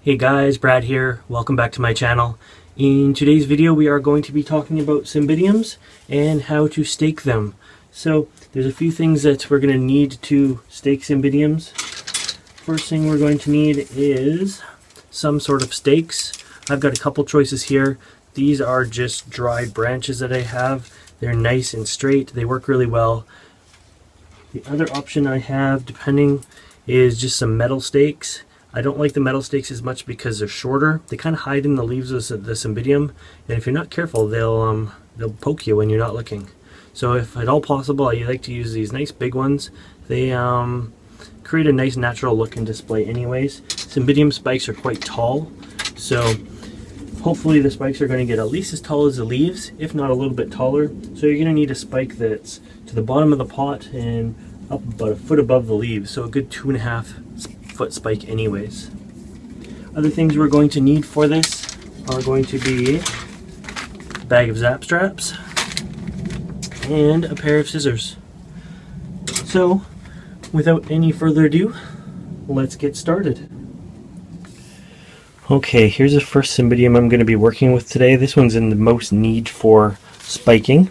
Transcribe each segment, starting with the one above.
Hey guys, Brad here. Welcome back to my channel. In today's video we are going to be talking about cymbidiums and how to stake them. So there's a few things that we're going to need to stake cymbidiums. First thing we're going to need is some sort of stakes. I've got a couple choices here. These are just dried branches that I have. They're nice and straight. They work really well. The other option I have, depending, is just some metal stakes. I don't like the metal stakes as much because they're shorter. They kind of hide in the leaves of the cymbidium, and if you're not careful, they'll poke you when you're not looking. So if at all possible, I like to use these nice big ones. They create a nice natural look and display anyways. Cymbidium spikes are quite tall, so hopefully the spikes are going to get at least as tall as the leaves, if not a little bit taller. So you're going to need a spike that's to the bottom of the pot and up about a foot above the leaves, so a good 2.5 foot spike anyways. Other things we're going to need for this are going to be a bag of zap straps and a pair of scissors. So without any further ado, let's get started. Okay, here's the first cymbidium I'm going to be working with today. This one's in the most need for spiking.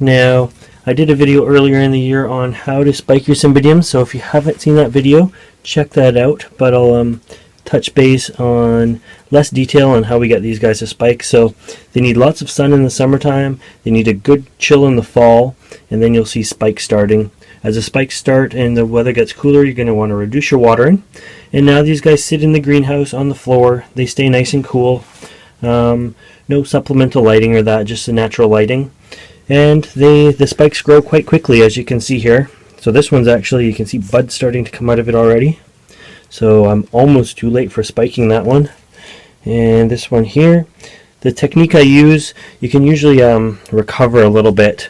Now, I did a video earlier in the year on how to spike your cymbidium, so if you haven't seen that video, check that out. But I'll touch base on less detail on how we get these guys to spike. So they need lots of sun in the summertime, they need a good chill in the fall, and then you'll see spikes starting. As the spikes start and the weather gets cooler, you're going to want to reduce your watering. And now these guys sit in the greenhouse on the floor. They stay nice and cool. No supplemental lighting or that, just the natural lighting. And the spikes grow quite quickly, as you can see here. So this one's actually, you can see buds starting to come out of it already. So I'm almost too late for spiking that one. And this one here, the technique I use, you can usually recover a little bit.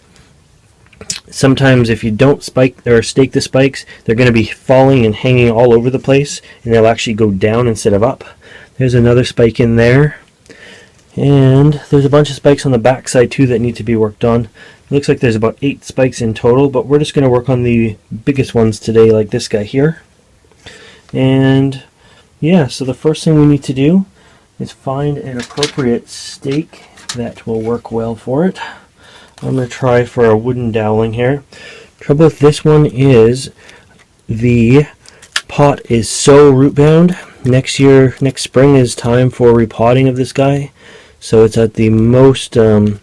Sometimes if you don't spike or stake the spikes, they're going to be falling and hanging all over the place, and they'll actually go down instead of up. There's another spike in there. And there's a bunch of spikes on the back side too that need to be worked on. It looks like there's about 8 spikes in total, but we're just going to work on the biggest ones today, like this guy here. And yeah, so the first thing we need to do is find an appropriate stake that will work well for it. I'm going to try for a wooden doweling here. Trouble with this one is the pot is so root bound. Next spring is time for repotting of this guy. So it's at the most, the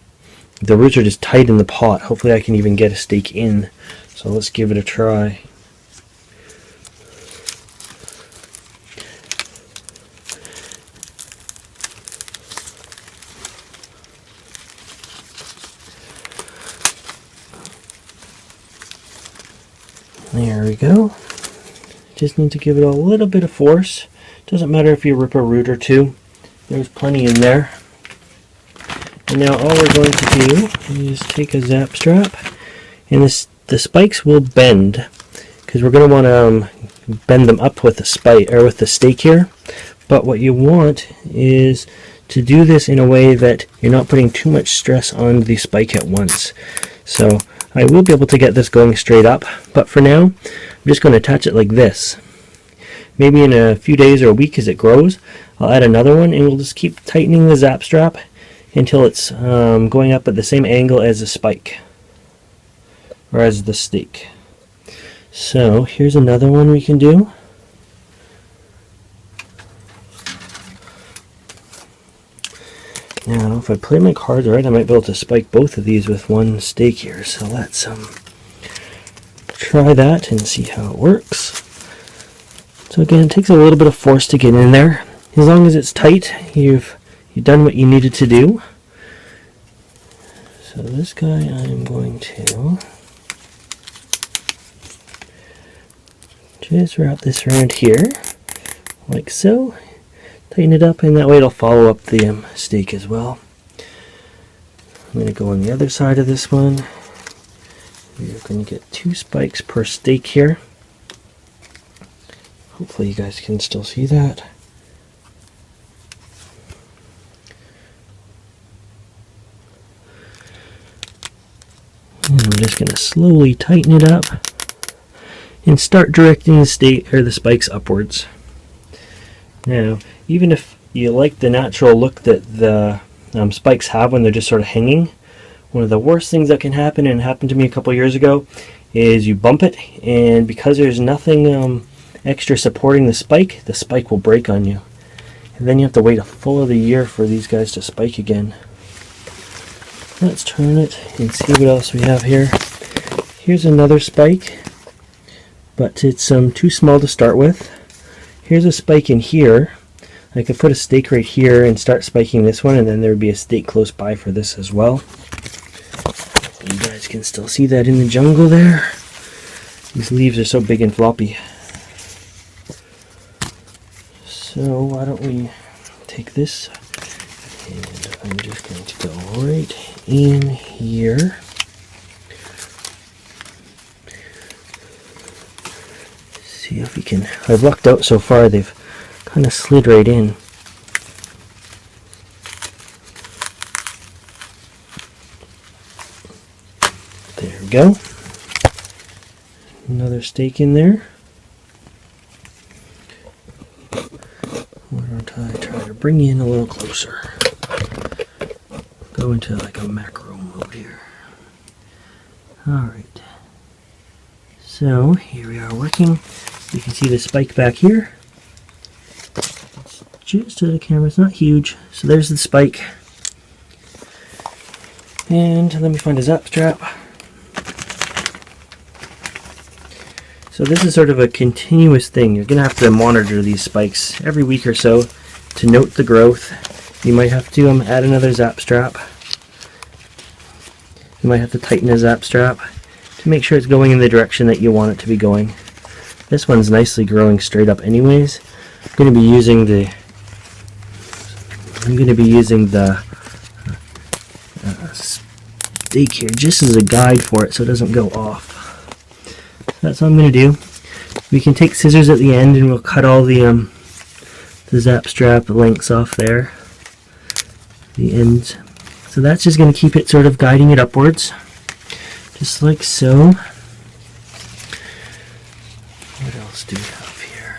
roots are just tight in the pot. Hopefully I can even get a stake in. So let's give it a try. There we go. Just need to give it a little bit of force. Doesn't matter if you rip a root or two. There's plenty in there. And now all we're going to do is take a zap strap, and the spikes will bend because we're going to want to bend them up with the spike or with the stake here. But what you want is to do this in a way that you're not putting too much stress on the spike at once. So I will be able to get this going straight up, but for now I'm just going to attach it like this. Maybe in a few days or a week as it grows, I'll add another one, and we'll just keep tightening the zap strap until it's going up at the same angle as the spike, or as the stake. So here's another one we can do. Now if I play my cards right, I might be able to spike both of these with one stake here. So let's try that and see how it works. So again, it takes a little bit of force to get in there. As long as it's tight, you've done what you needed to do. So this guy I'm going to just wrap this around here, like so. Tighten it up, and that way it'll follow up the stake as well. I'm going to go on the other side of this one. We're going to get 2 spikes per stake here. Hopefully you guys can still see that. And I'm just going to slowly tighten it up and start directing the spikes upwards. Now, even if you like the natural look that the spikes have when they're just sort of hanging, one of the worst things that can happen, and happened to me a couple years ago, is you bump it, and because there's nothing extra supporting the spike will break on you. And then you have to wait a full other year for these guys to spike again. Let's turn it and see what else we have here. Here's another spike, but it's too small to start with. Here's a spike in here. I could put a stake right here and start spiking this one, and then there would be a stake close by for this as well. You guys can still see that in the jungle there. These leaves are so big and floppy. So why don't we take this, and I'm just going to go right in here. See if we can. I've lucked out so far, they've kind of slid right in. There we go. Another stake in there. Why don't I try to bring you in a little closer? Go into like a macro mode here. Alright. So here we are working. You can see the spike back here. It's just to the camera, it's not huge. So there's the spike. And let me find a zap strap. So this is sort of a continuous thing. You're going to have to monitor these spikes every week or so to note the growth. You might have to add another zap strap. You might have to tighten a zap strap to make sure it's going in the direction that you want it to be going. This one's nicely growing straight up anyways. I'm going to be using the stake here just as a guide for it so it doesn't go off. That's what I'm going to do. We can take scissors at the end and we'll cut all the zap strap lengths off there, the ends. So that's just going to keep it sort of guiding it upwards, just like so. What else do we have here?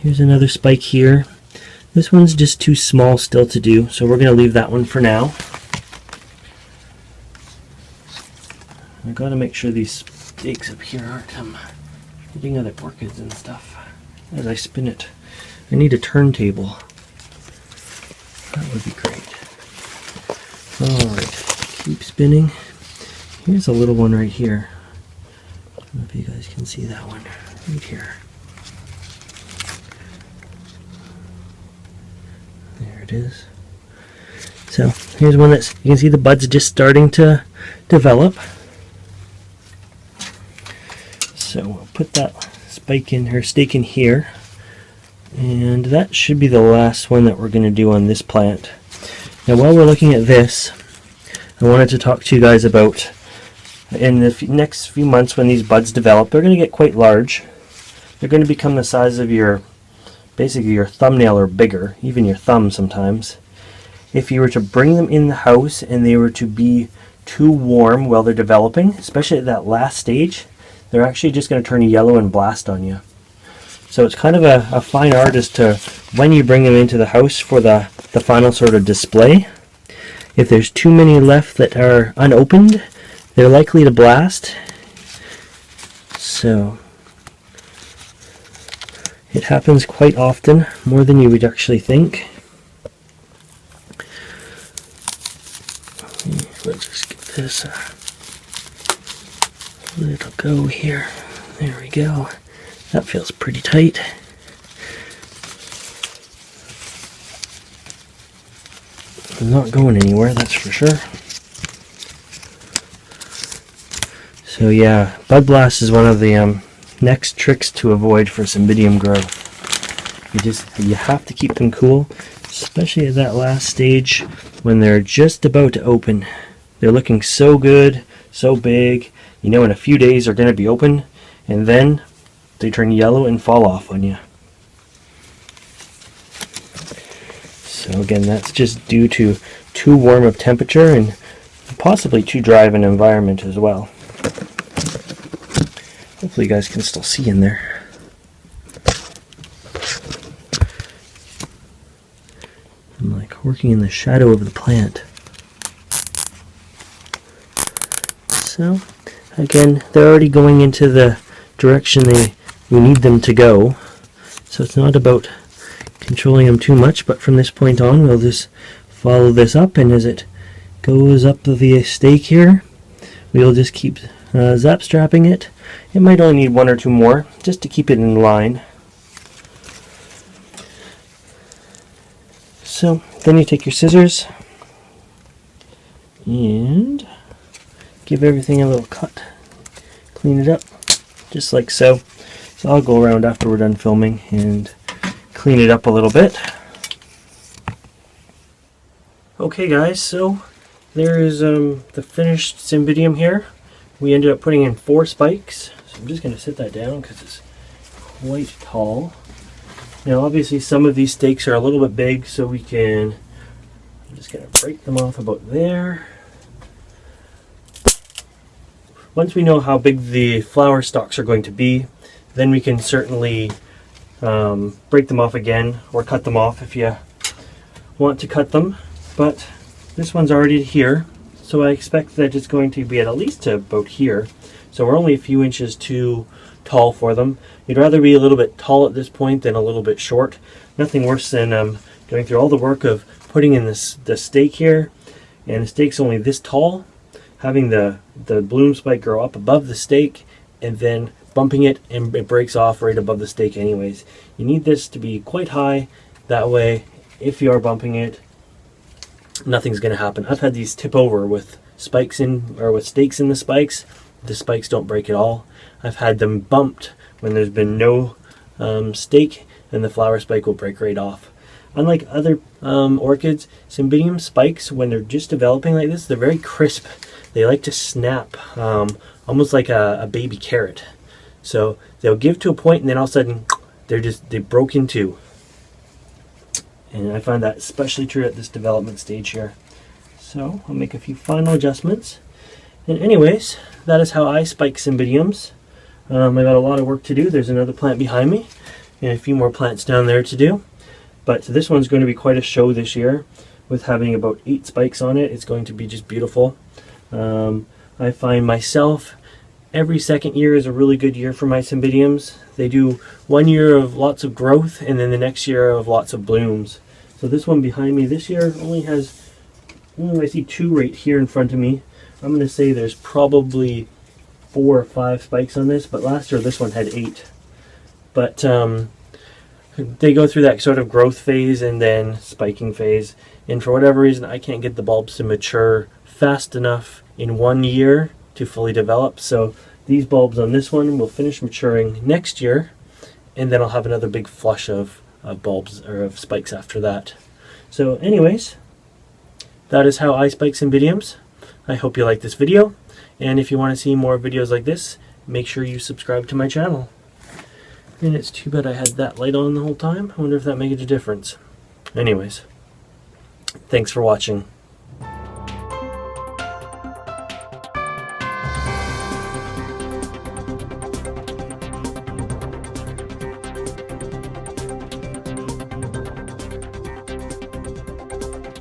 Here's another spike here. This one's just too small still to do, so we're going to leave that one for now. I got to make sure these stakes up here aren't hitting other orchids and stuff as I spin it. I need a turntable. That would be great. Alright, keep spinning. Here's a little one right here. I don't know if you guys can see that one right here. There it is. So here's one that's, you can see the buds just starting to develop. So we'll put that spike in, or stake in here. And that should be the last one that we're going to do on this plant. Now while we're looking at this, I wanted to talk to you guys about, in the next few months when these buds develop, they're going to get quite large. They're going to become the size of basically your thumbnail or bigger, even your thumb sometimes. If you were to bring them in the house and they were to be too warm while they're developing, especially at that last stage, they're actually just going to turn yellow and blast on you. So it's kind of a fine art as to when you bring them into the house for the final sort of display. If there's too many left that are unopened, they're likely to blast. So it happens quite often, more than you would actually think. Let's just get this little go here. There we go. That feels pretty tight. I'm not going anywhere, that's for sure. So yeah, bud blast is one of the next tricks to avoid for Cymbidium growth. You have to keep them cool, especially at that last stage when they're just about to open. They're looking so good, so big. You know, in a few days they're going to be open, and then they turn yellow and fall off on you. So again, that's just due to too warm of temperature and possibly too dry of an environment as well. Let's Hopefully you guys can still see in there. I'm like working in the shadow of the plant. So again, they're already going into the direction we need them to go. So it's not about controlling them too much, but from this point on we'll just follow this up, and as it goes up the stake here, we'll just keep zap strapping it. It might only need one or two more just to keep it in line. So then you take your scissors and give everything a little cut, clean it up just like so. So I'll go around after we're done filming and clean it up a little bit. Okay guys, so there is the finished Cymbidium here. We ended up putting in 4 spikes, so I'm just going to sit that down because it's quite tall. Now obviously some of these stakes are a little bit big, so I'm just going to break them off about there. Once we know how big the flower stalks are going to be, then we can certainly break them off again or cut them off if you want to cut them. But this one's already here, so I expect that it's going to be at least to about here. So we're only a few inches too tall for them. You'd rather be a little bit tall at this point than a little bit short. Nothing worse than going through all the work of putting in the stake here, and the stake's only this tall, having the bloom spike grow up above the stake, and then bumping it and it breaks off right above the stake anyways. You need this to be quite high, that way if you are bumping it, nothing's going to happen. I've had these tip over with spikes in, or with stakes in the spikes don't break at all. I've had them bumped when there's been no stake, and the flower spike will break right off. Unlike other orchids, Cymbidium spikes, when they're just developing like this, they're very crisp. They like to snap, almost like a baby carrot. So they'll give to a point, and then all of a sudden they broke in two. And I find that especially true at this development stage here. So I'll make a few final adjustments. And anyways, that is how I spike Cymbidiums. I got a lot of work to do. There's another plant behind me and a few more plants down there to do. But this one's going to be quite a show this year, with having about 8 spikes on it. It's going to be just beautiful. I find myself, every second year is a really good year for my Cymbidiums. They do 1 year of lots of growth, and then the next year of lots of blooms. So this one behind me this year only has, I see 2 right here in front of me. I'm going to say there's probably 4 or 5 spikes on this, but last year this one had 8. But they go through that sort of growth phase and then spiking phase, and for whatever reason I can't get the bulbs to mature fast enough in 1 year to fully develop. So these bulbs on this one will finish maturing next year, and then I'll have another big flush of bulbs, or of spikes after that. So anyways, that is how I spike Cymbidiums. I hope you like this video, and if you want to see more videos like this, make sure you subscribe to my channel. And it's too bad I had that light on the whole time. I wonder if that made a difference. Anyways, thanks for watching.